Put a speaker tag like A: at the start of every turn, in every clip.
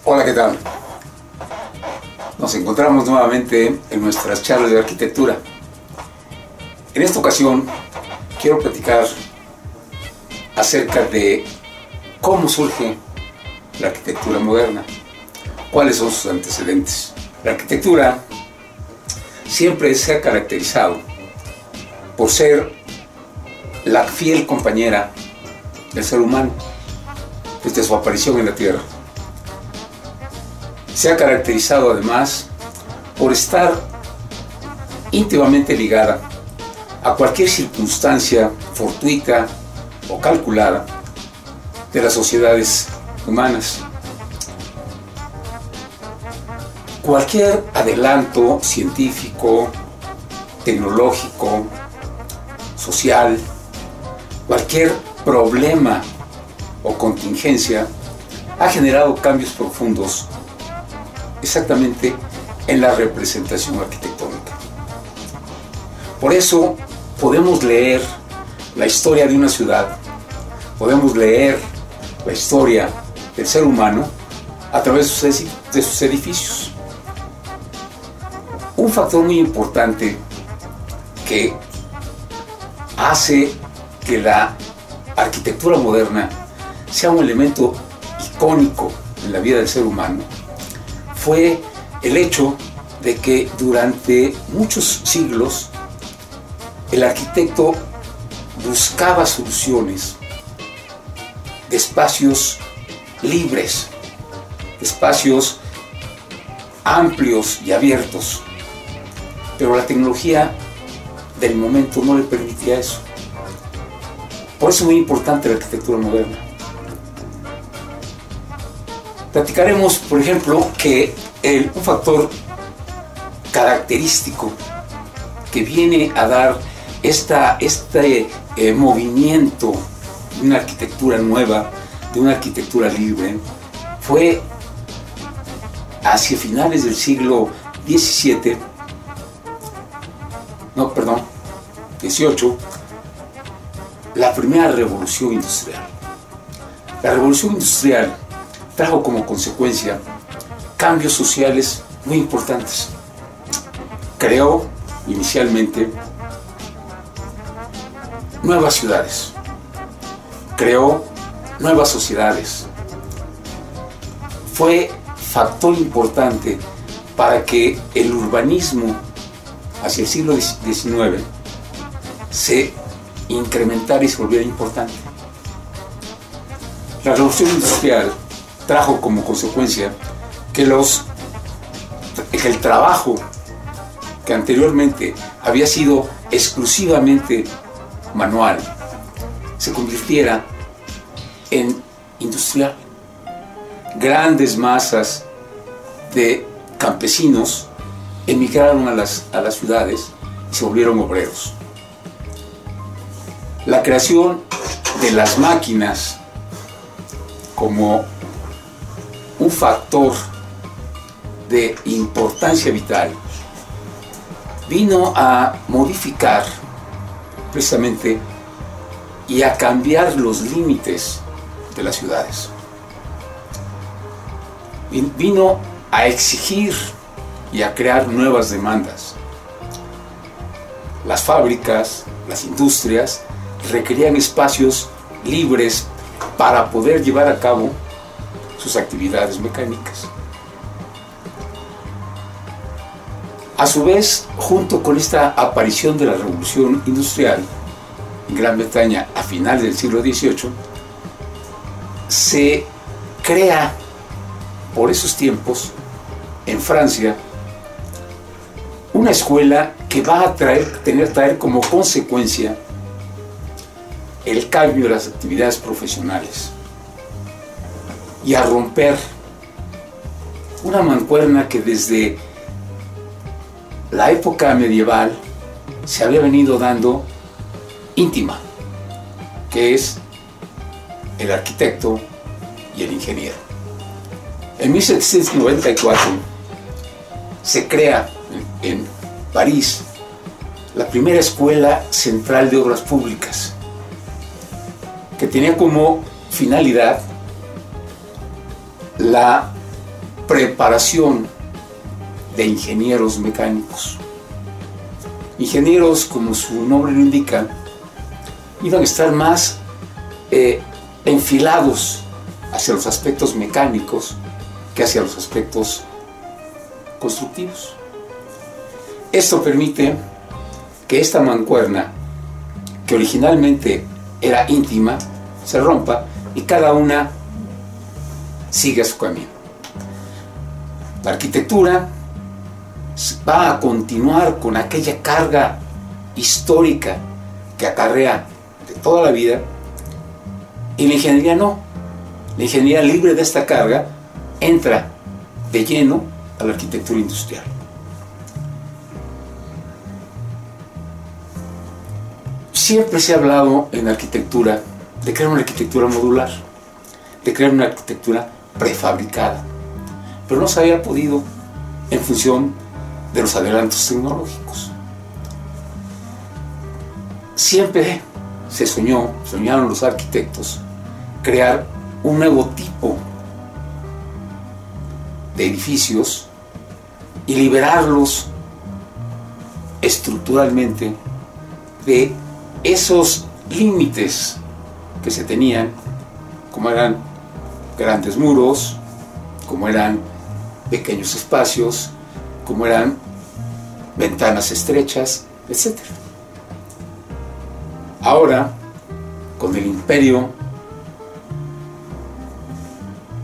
A: Hola, ¿qué tal? Nos encontramos nuevamente en nuestras charlas de arquitectura. En esta ocasión quiero platicar acerca de cómo surge la arquitectura moderna, cuáles son sus antecedentes. La arquitectura siempre se ha caracterizado por ser la fiel compañera del ser humano desde su aparición en la Tierra. Se ha caracterizado además por estar íntimamente ligada a cualquier circunstancia fortuita o calculada de las sociedades humanas. Cualquier adelanto científico, tecnológico, social, cualquier problema o contingencia ha generado cambios profundos exactamente en la representación arquitectónica. Por eso podemos leer la historia de una ciudad, podemos leer la historia del ser humano a través de sus edificios. Un factor muy importante que hace que la arquitectura moderna sea un elemento icónico en la vida del ser humano fue el hecho de que durante muchos siglos el arquitecto buscaba soluciones de espacios libres, de espacios amplios y abiertos, pero la tecnología del momento no le permitía eso. Por eso es muy importante la arquitectura moderna. Platicaremos, por ejemplo, que un factor característico que viene a dar este movimiento de una arquitectura nueva, de una arquitectura libre, fue hacia finales del siglo XVIII, la primera revolución industrial. La revolución industrial trajo como consecuencia cambios sociales muy importantes. Creó inicialmente nuevas ciudades, creó nuevas sociedades. Fue factor importante para que el urbanismo hacia el siglo XIX se incrementara y se volviera importante. La revolución industrial trajo como consecuencia que el trabajo que anteriormente había sido exclusivamente manual se convirtiera en industrial. Grandes masas de campesinos emigraron a las ciudades y se volvieron obreros. La creación de las máquinas como un factor de importancia vital vino a modificar precisamente y a cambiar los límites de las ciudades. Vino a exigir y a crear nuevas demandas. Las fábricas, las industrias requerían espacios libres para poder llevar a cabo sus actividades mecánicas. A su vez, junto con esta aparición de la revolución industrial en Gran Bretaña a finales del siglo XVIII, se crea por esos tiempos en Francia una escuela que va a traer como consecuencia el cambio de las actividades profesionales y a romper una mancuerna que desde la época medieval se había venido dando íntima, que es el arquitecto y el ingeniero. En 1794 se crea en París la primera escuela central de obras públicas, que tenía como finalidad la preparación de ingenieros mecánicos. Ingenieros, como su nombre lo indica, iban a estar más enfilados hacia los aspectos mecánicos que hacia los aspectos constructivos. Esto permite que esta mancuerna, que originalmente era íntima, se rompa y cada una siga su camino. La arquitectura va a continuar con aquella carga histórica que acarrea de toda la vida, y la ingeniería no. La ingeniería, libre de esta carga, entra de lleno a la arquitectura industrial. Siempre se ha hablado en arquitectura de crear una arquitectura modular, de crear una arquitectura prefabricada, pero no se había podido en función de los adelantos tecnológicos. Siempre soñaron los arquitectos crear un nuevo tipo de edificios y liberarlos estructuralmente de esos límites que se tenían, como eran grandes muros, como eran pequeños espacios, como eran ventanas estrechas, etc. Ahora, con el imperio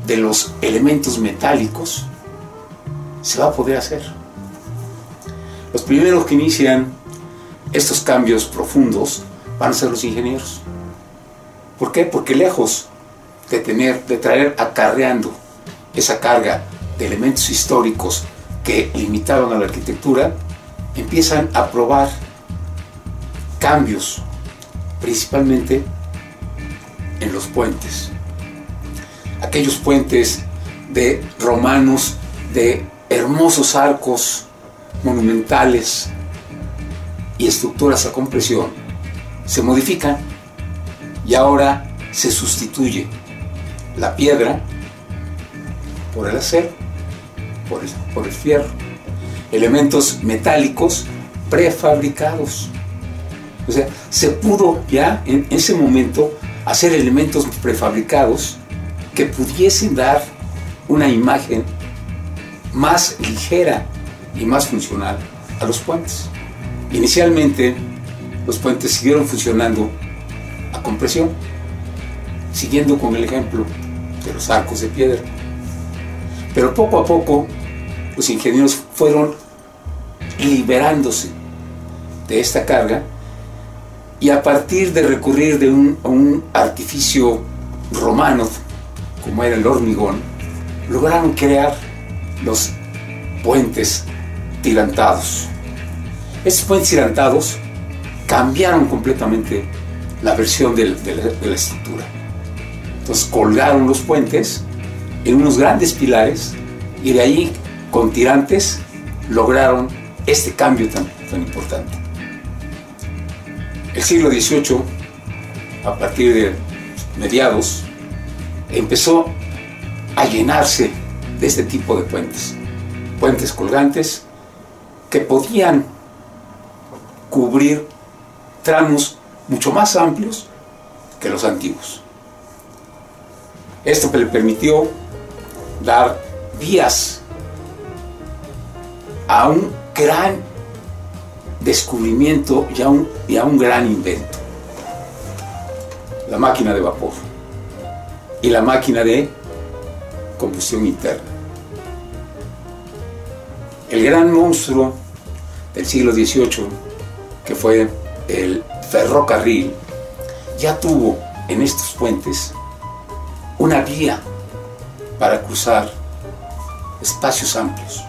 A: de los elementos metálicos, se va a poder hacer. Los primeros que inician estos cambios profundos van a ser los ingenieros. ¿Por qué? Porque lejos de traer acarreando esa carga de elementos históricos que limitaban a la arquitectura, empiezan a probar cambios, principalmente en los puentes. Aquellos puentes de romanos, de hermosos arcos monumentales y estructuras a compresión, se modifican y ahora se sustituye la piedra por el acero, por el fierro, elementos metálicos prefabricados. O sea, se pudo ya en ese momento hacer elementos prefabricados que pudiesen dar una imagen más ligera y más funcional a los puentes. Inicialmente, los puentes siguieron funcionando a compresión, siguiendo con el ejemplo de los arcos de piedra. Pero poco a poco, los ingenieros fueron liberándose de esta carga y, a partir de recurrir a un artificio romano, como era el hormigón, lograron crear los puentes tirantados. Estos puentes tirantados cambiaron completamente la versión de la estructura. Entonces colgaron los puentes en unos grandes pilares y de ahí, con tirantes, lograron este cambio tan importante. El siglo XVIII, a partir de mediados, empezó a llenarse de este tipo de puentes colgantes que podían cubrir tramos mucho más amplios que los antiguos. Esto le permitió dar vías a un gran descubrimiento y a un gran invento: la máquina de vapor y la máquina de combustión interna. El gran monstruo del siglo XVIII, que fue el ferrocarril, ya tuvo en estos puentes una vía para cruzar espacios amplios.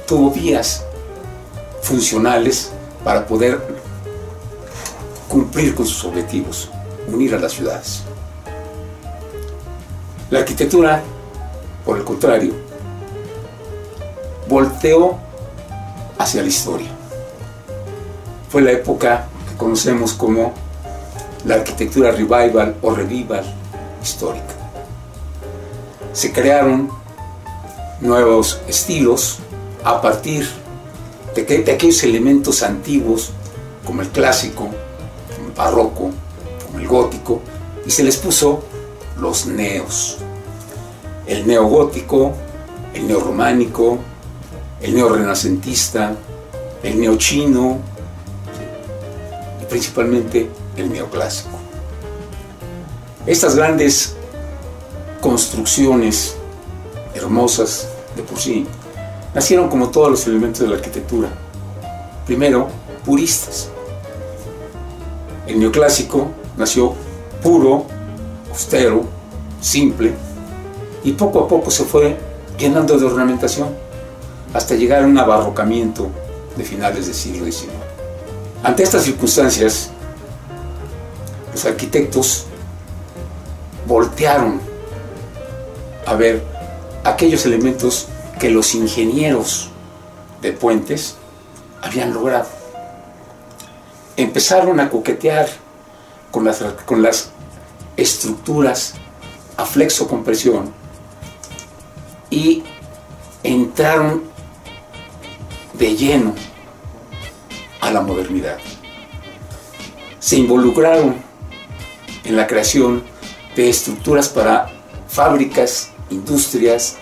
A: Tuvo vías funcionales para poder cumplir con sus objetivos, unir a las ciudades. La arquitectura, por el contrario, volteó hacia la historia. Fue la época que conocemos como la arquitectura revival o revival histórica. Se crearon nuevos estilos a partir de aquellos elementos antiguos como el clásico, como el barroco, como el gótico, y se les puso los neos. El neogótico, el neorrománico, el neorrenacentista, el neochino y principalmente el neoclásico. Estas grandes construcciones hermosas de por sí nacieron como todos los elementos de la arquitectura. Primero, puristas. El neoclásico nació puro, austero, simple, y poco a poco se fue llenando de ornamentación hasta llegar a un abarrocamiento de finales del siglo XIX. Ante estas circunstancias, los arquitectos voltearon a ver aquellos elementos que los ingenieros de puentes habían logrado. Empezaron a coquetear con las estructuras a flexocompresión y entraron de lleno a la modernidad. Se involucraron en la creación de estructuras para fábricas, industrias,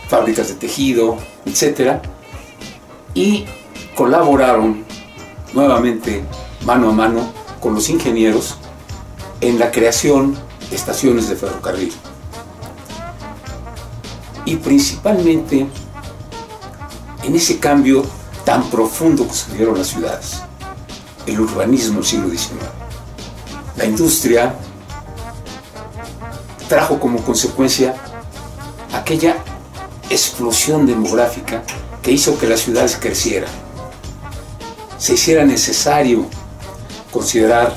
A: fábricas de tejido, etc. Y colaboraron nuevamente mano a mano con los ingenieros en la creación de estaciones de ferrocarril. Y principalmente en ese cambio tan profundo que sufrieron las ciudades, el urbanismo del siglo XIX. La industria trajo como consecuencia aquella explosión demográfica que hizo que las ciudades crecieran. Se hiciera necesario considerar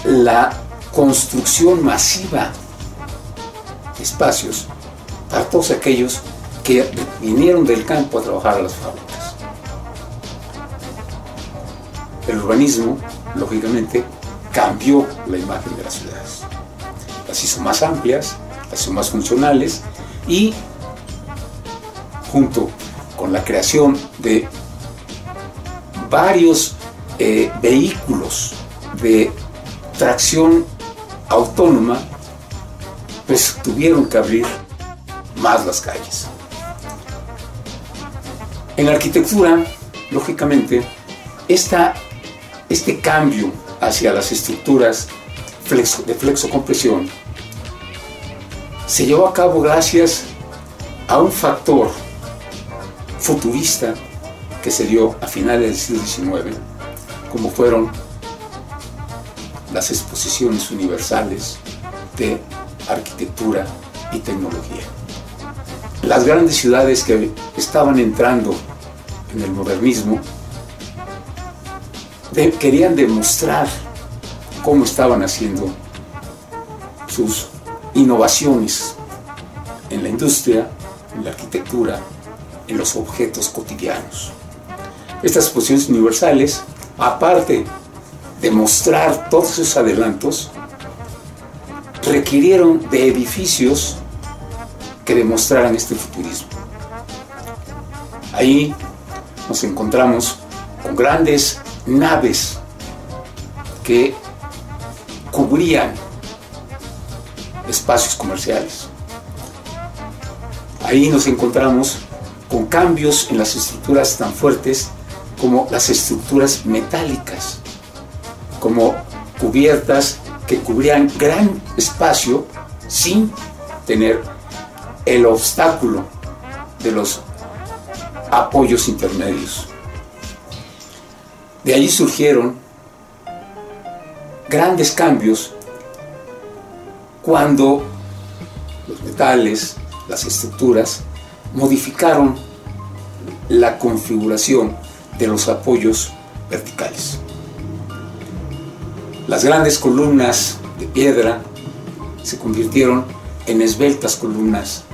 A: la construcción masiva de espacios para todos aquellos que vinieron del campo a trabajar a las fábricas. El urbanismo, lógicamente, cambió la imagen de las ciudades. Las hizo más amplias, las hizo más funcionales y, junto con la creación de varios vehículos de tracción autónoma, pues tuvieron que abrir más las calles. En la arquitectura, lógicamente, este cambio hacia las estructuras de flexocompresión se llevó a cabo gracias a un factor futurista que se dio a finales del siglo XIX, como fueron las exposiciones universales de arquitectura y tecnología. Las grandes ciudades que estaban entrando en el modernismo querían demostrar cómo estaban haciendo sus innovaciones en la industria, en la arquitectura, en los objetos cotidianos. Estas exposiciones universales, aparte de mostrar todos esos adelantos, requirieron de edificios que demostraran este futurismo. Ahí nos encontramos con grandes naves que cubrían espacios comerciales. Ahí nos encontramos con cambios en las estructuras tan fuertes como las estructuras metálicas, como cubiertas que cubrían gran espacio sin tener el obstáculo de los apoyos intermedios. De allí surgieron grandes cambios cuando los metales, las estructuras, modificaron la configuración de los apoyos verticales. Las grandes columnas de piedra se convirtieron en esbeltas columnas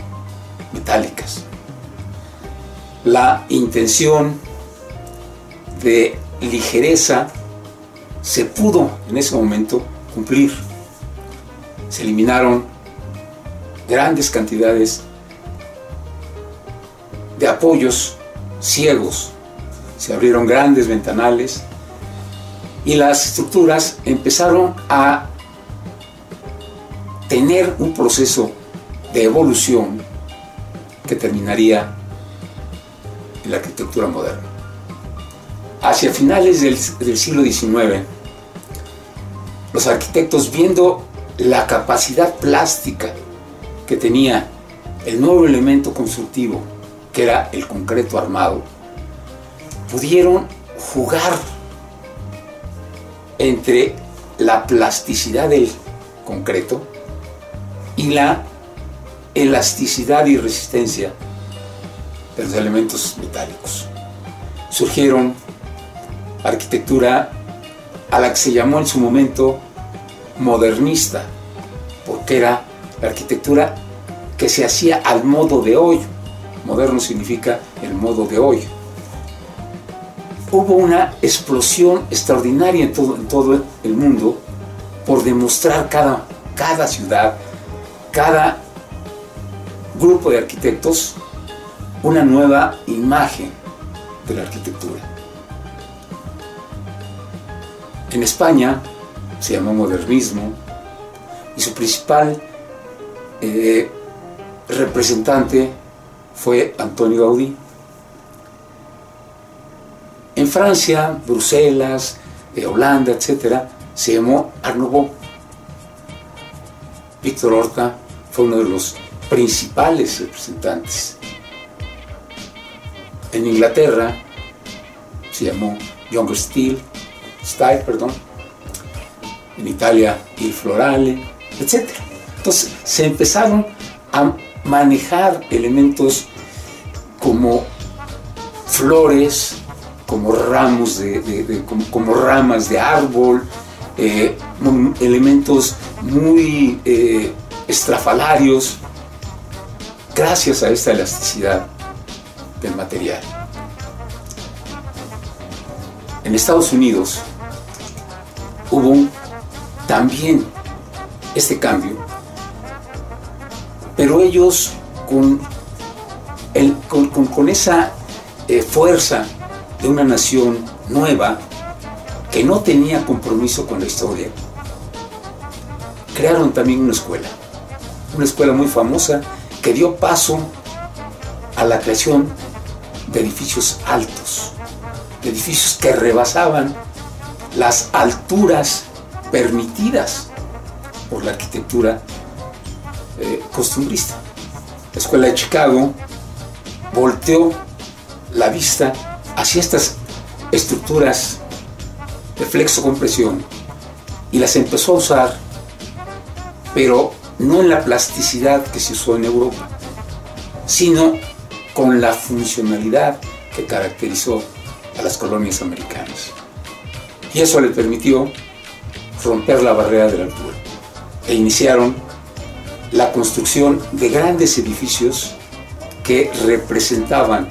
A: metálicas. La intención de ligereza se pudo en ese momento cumplir. Se eliminaron grandes cantidades de apoyos ciegos. Se abrieron grandes ventanales y las estructuras empezaron a tener un proceso de evolución que terminaría en la arquitectura moderna. Hacia finales del siglo XIX, los arquitectos, viendo la capacidad plástica que tenía el nuevo elemento constructivo, que era el concreto armado, pudieron jugar entre la plasticidad del concreto y la elasticidad y resistencia de los elementos metálicos. Surgieron arquitectura a la que se llamó en su momento modernista, porque era la arquitectura que se hacía al modo de hoy. Moderno significa el modo de hoy. Hubo una explosión extraordinaria en todo el mundo por demostrar cada ciudad, cada grupo de arquitectos, una nueva imagen de la arquitectura. En España se llamó modernismo y su principal representante fue Antonio Gaudí. En Francia, Bruselas, Holanda, etc., se llamó Art Nouveau. Víctor Horta fue uno de los principales representantes. En Inglaterra se llamó Younger Style. En Italia, Il Florale, etc. Entonces se empezaron a manejar elementos como flores, como ramos como ramas de árbol, elementos muy estrafalarios, gracias a esta elasticidad del material. En Estados Unidos hubo también este cambio, pero ellos con esa fuerza de una nación nueva que no tenía compromiso con la historia, crearon también una escuela muy famosa que dio paso a la creación de edificios altos, de edificios que rebasaban las alturas permitidas por la arquitectura costumbrista. La Escuela de Chicago volteó la vista hacia estas estructuras de flexo-compresión y las empezó a usar, pero no en la plasticidad que se usó en Europa, sino con la funcionalidad que caracterizó a las colonias americanas. Y eso le permitió romper la barrera de la altura e iniciaron la construcción de grandes edificios que representaban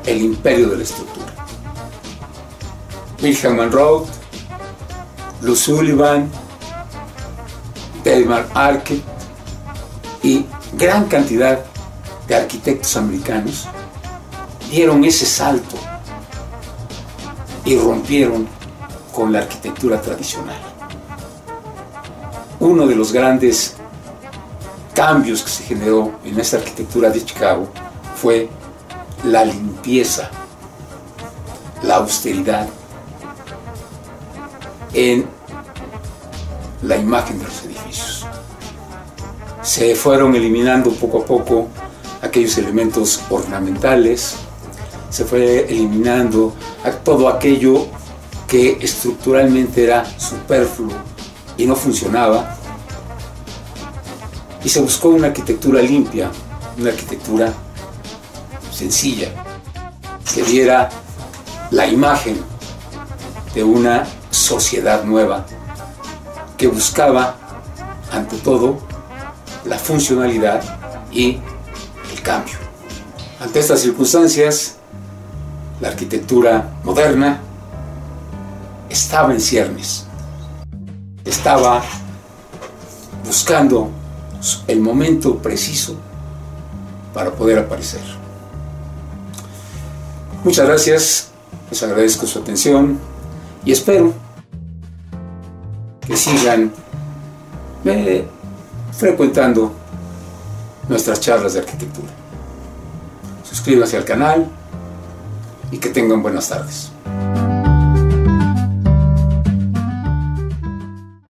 A: el imperio de la estructura. Wilhelm van Roodt, Lou Sullivan, Delmar Arquet y gran cantidad de arquitectos americanos dieron ese salto y rompieron con la arquitectura tradicional. Uno de los grandes cambios que se generó en esta arquitectura de Chicago fue la limpieza, la austeridad en la imagen de los edificios. Se fueron eliminando poco a poco aquellos elementos ornamentales, se fue eliminando todo aquello que estructuralmente era superfluo y no funcionaba, y se buscó una arquitectura limpia, una arquitectura sencilla, que diera la imagen de una sociedad nueva que buscaba, ante todo, la funcionalidad y el cambio. Ante estas circunstancias, la arquitectura moderna estaba en ciernes, estaba buscando el momento preciso para poder aparecer. Muchas gracias, les agradezco su atención y espero que sigan frecuentando nuestras charlas de arquitectura. Suscríbanse al canal y que tengan buenas tardes.